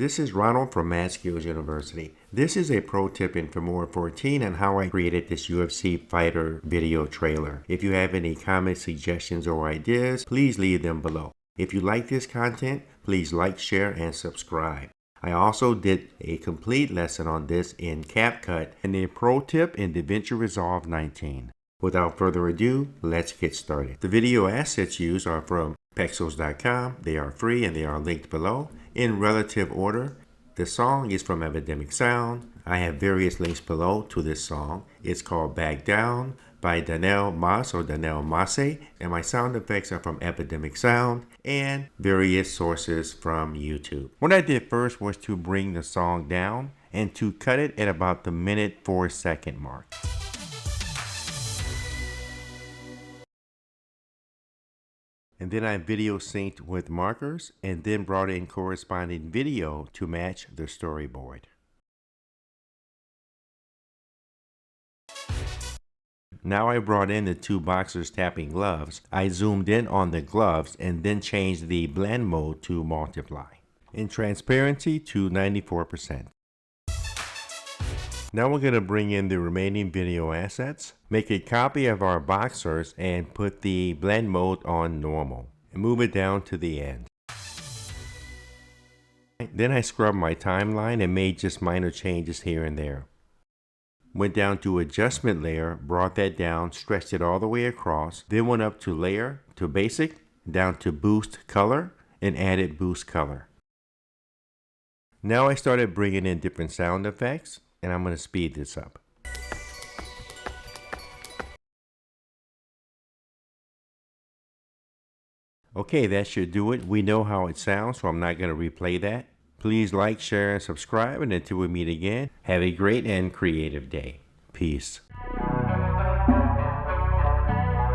This is Ronald from Math Skills University. This is a pro tip in Filmora 14 on how I created this UFC fighter video trailer. If you have any comments, suggestions, or ideas, please leave them below. If you like this content, please like, share, and subscribe. I also did a complete lesson on this in CapCut and a pro tip in DaVinci Resolve 19. Without further ado, let's get started. The video assets used are from Pexels.com. They are free and they are linked below in relative order. The song is from Epidemic Sound. I have various links below to this song. It's called Back Down by Donell Mase or Donell Mase, and my sound effects are from Epidemic Sound and various sources from YouTube. What I did first was to bring the song down and to cut it at about the minute 4-second mark. And then I video synced with markers and then brought in corresponding video to match the storyboard. Now I brought in the two boxers tapping gloves. I zoomed in on the gloves and then changed the blend mode to multiply and transparency to 94%. Now we're going to bring in the remaining video assets, make a copy of our boxers and put the blend mode on normal and move it down to the end. Then I scrubbed my timeline and made just minor changes here and there. Went down to adjustment layer, brought that down, stretched it all the way across, then went up to layer, to basic, down to boost color and added boost color. Now I started bringing in different sound effects. And I'm going to speed this up. Okay, that should do it. We know how it sounds, so I'm not going to replay that. Please like, share, and subscribe. And until we meet again, have a great and creative day. Peace.